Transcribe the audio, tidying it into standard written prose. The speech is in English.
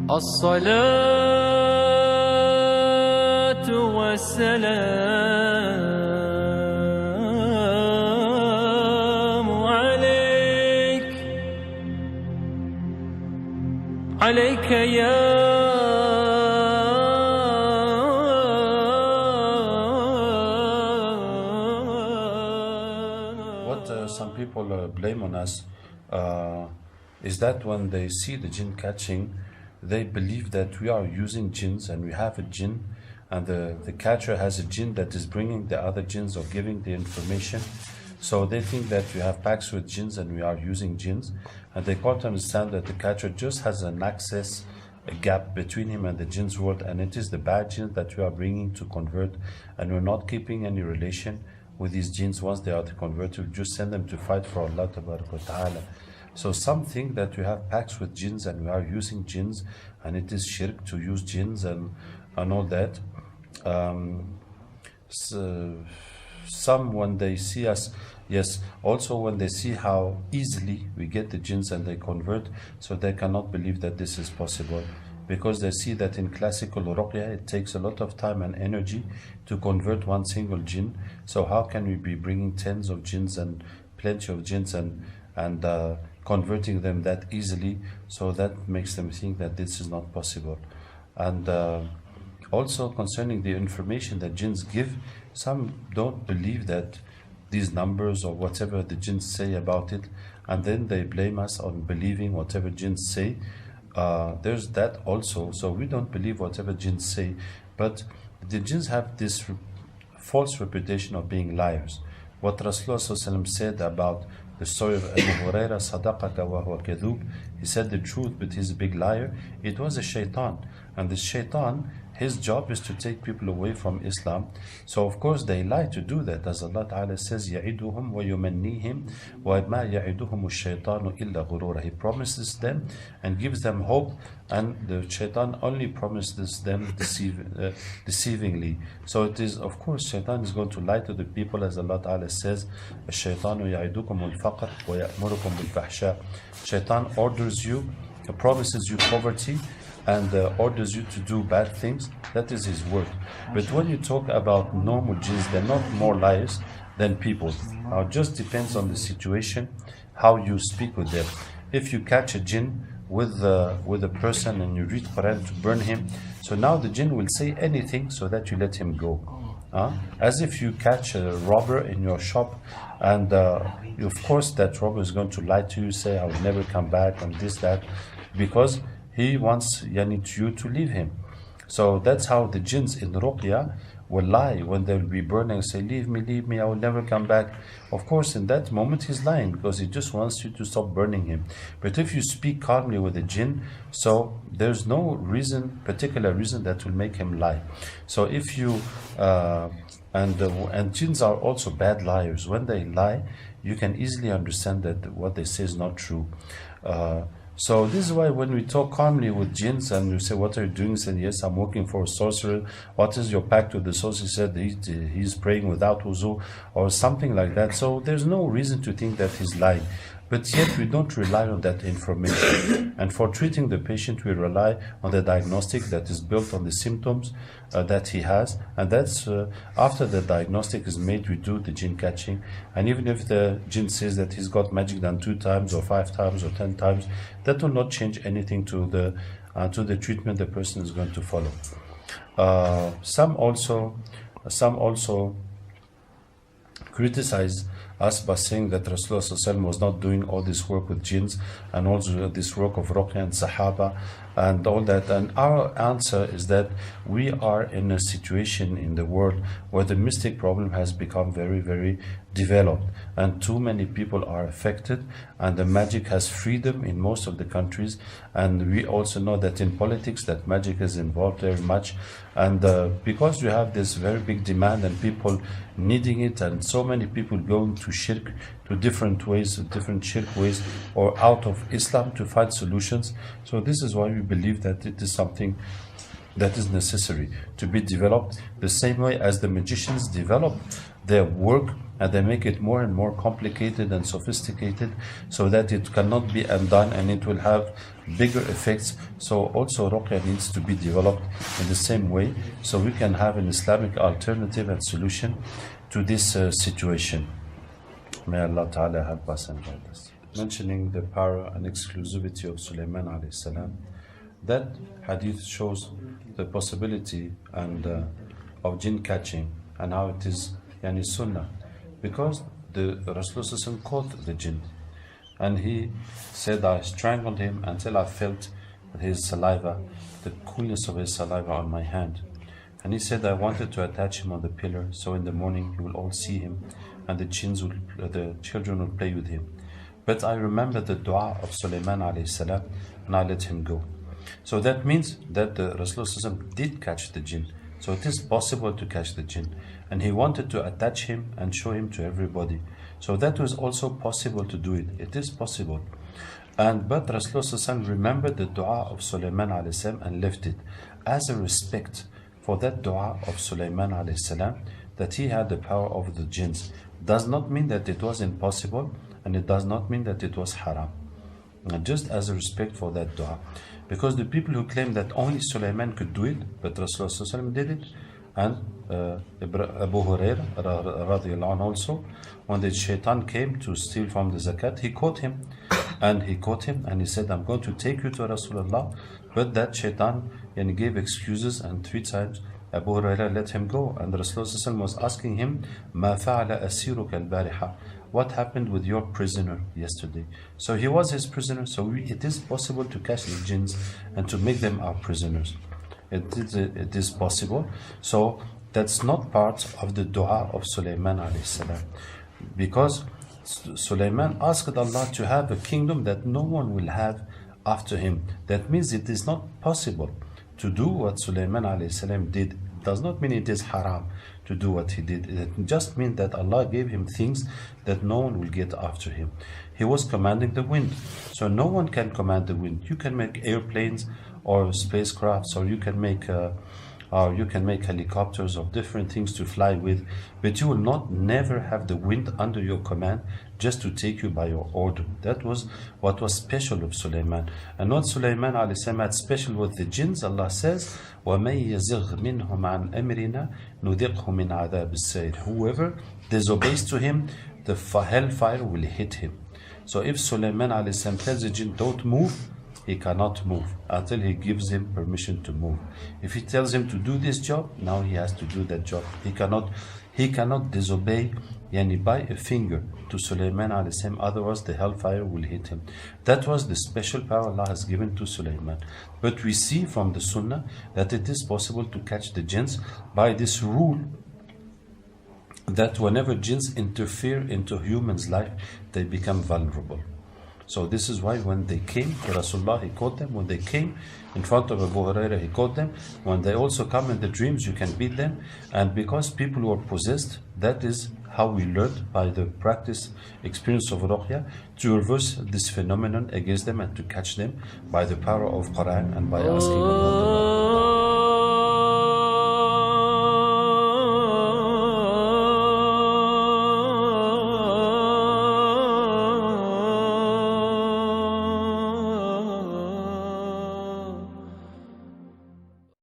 الصلاة والسلام عليك يا Some people blame on us is that when they see the jinn catching, they believe that we are using jinns and we have a jinn, and the catcher has a jinn that is bringing the other jinns or giving the information. So they think that we have pacts with jinns and we are using jinns, and they can't understand that the catcher just has an access, a gap between him and the jinn's world, and it is the bad jinns that we are bringing to convert, and we're not keeping any relation with these jinns. Once they are converted, we just send them to fight for Allah Ta'ala. So some think that we have pacts with jinns and we are using jinns, and it is shirk to use jinns and all that. Some, when they see us, yes, also when they see how easily we get the jinns and they convert, so they cannot believe that this is possible, because they see that in classical ruqya it takes a lot of time and energy to convert one single jinn. So how can we be bringing tens of jinns and plenty of jinns and converting them that easily? So that makes them think that this is not possible. And also concerning the information that jinns give, some don't believe that these numbers or whatever the jinns say about it, and then they blame us on believing whatever jinns say. There's that also. So we don't believe whatever jinns say, but the jinns have this false reputation of being liars. What Rasulullah said about the story of Abu Huraira, Sadaqaka wa huwa kadhub, he said the truth but he's a big liar. It was a shaitan, and the shaitan, his job is to take people away from Islam. So of course they lie to do that, as Allah Ta'ala says, يَعِدُهُمْ وَيُمَنِّيهِمْ وَمَا يَعِدُهُمُ الشَّيْطَانُ إِلَّا غُرُورًا. He promises them and gives them hope, and the shaitan only promises them deceivingly. So it is, of course, shaitan is going to lie to the people, as Allah Ta'ala says, الشَّيْطَانُ يَعِدُكُمُ الْفَقْرَ وَيَأْمُرُكُمْ بِالْفَحْشَاءِ. Shaitan orders you, promises you poverty, and orders you to do bad things. That is his word. But when you talk about normal jinns, they're not more liars than people. Now it just depends on the situation, how you speak with them. If you catch a jinn with a person and you read Quran to burn him, so now the jinn will say anything so that you let him go. As if you catch a robber in your shop, and of course that robber is going to lie to you, say I will never come back and this, that, because he wants you to leave him. So that's how the jinns in Ruqya will lie when they will be burning, say leave me, I will never come back. Of course in that moment he's lying, because he just wants you to stop burning him. But if you speak calmly with the jinn, so there's no particular reason that will make him lie. So if you and jinns are also bad liars. When they lie, you can easily understand that what they say is not true. So this is why when we talk calmly with jinns and you say, what are you doing? He said, yes, I'm working for a sorcerer. What is your pact with the sorcerer? He said, he's praying without wuzu, or something like that. So there's no reason to think that he's lying. But yet we don't rely on that information. And for treating the patient, we rely on the diagnostic that is built on the symptoms that he has. And that's after the diagnostic is made, we do the jinn catching. And even if the jinn says that he's got magic done 2 times or 5 times or 10 times, that will not change anything to the treatment the person is going to follow. Some also criticize us by saying that Rasulullah was not doing all this work with jinns and also this work of Ruqya and Sahaba and all that. And our answer is that we are in a situation in the world where the mystic problem has become very, very developed, and too many people are affected, and the magic has freedom in most of the countries. And we also know that in politics that magic is involved very much, and because we have this very big demand and people needing it, and so many people going to shirk, to different ways, different shirk ways, or out of Islam to find solutions. So this is why we believe that it is something that is necessary to be developed, the same way as the magicians develop their work and they make it more and more complicated and sophisticated so that it cannot be undone and it will have bigger effects. So also Ruqya needs to be developed in the same way so we can have an Islamic alternative and solution to this situation. May Allah Ta'ala help us and guide us. Mentioning the power and exclusivity of Sulaiman alayhi salam, that hadith shows the possibility and of jinn catching and how it is yani sunnah, because the Rasulullah caught the jinn and he said, I strangled him until I felt his saliva, the coolness of his saliva on my hand. And he said, I wanted to attach him on the pillar so in the morning you will all see him and the children will play with him. But I remember the dua of Sulaiman alayhi salam and I let him go. So that means that the Rasulullah did catch the jinn. So it is possible to catch the jinn. And he wanted to attach him and show him to everybody. So that was also possible to do it. It is possible. But Rasulullah remembered the dua of Sulaiman alayhi salam and left it as a respect for that dua of Sulaiman alayhi salam, that he had the power over the jinns. Does not mean that it was impossible, and it does not mean that it was haram. And just as a respect for that dua. Because the people who claim that only Sulaiman could do it, but Rasulullah did it, and Abu Hurairah radiallahu anhu also, when the shaitan came to steal from the zakat, he caught him and he said, I'm going to take you to Rasulullah. But that shaitan gave excuses, and 3 times Abu Hurairah let him go, and Rasulullah was asking him, Ma fa'ala asiruka al-bariha, what happened with your prisoner yesterday? So he was his prisoner. So it is possible to catch the jinns and to make them our prisoners. It is possible. So that's not part of the dua of Sulaiman alayhi salam, because Sulaiman asked Allah to have a kingdom that no one will have after him. That means it is not possible to do what Sulaiman alayhi salam did. It does not mean it is haram to do what he did. It just means that Allah gave him things that no one will get after him. He was commanding the wind, so no one can command the wind. You can make airplanes or spacecrafts, or you can make helicopters of different things to fly with, but you will never have the wind under your command just to take you by your order. That was what was special of Sulaiman. And what Sulaiman alayhi salam had special with the jinns, Allah says, وَمَن يَزِغْ مِنْهُمْ عَنْ أَمْرِنَا نُذِقْهُ مِنْ عَذَابِ السَّيْرِ. Whoever disobeys to him, the hellfire will hit him. So if Sulaiman alayhi salam tells the jinn, don't move, he cannot move until he gives him permission to move. If he tells him to do this job, now he has to do that job. He cannot disobey by a finger to Sulaiman alayhi salam, otherwise the hellfire will hit him. That was the special power Allah has given to Sulaiman. But we see from the Sunnah that it is possible to catch the jinns by this rule, that whenever jinns interfere into humans' life, they become vulnerable. So this is why when they came to Rasulullah, he caught them. When they came in front of Abu Hurairah, he caught them. When they also come in the dreams, you can beat them. And because people were possessed, that is how we learned by the practice, experience of Ruqya, to reverse this phenomenon against them and to catch them by the power of Quran and by asking Allah.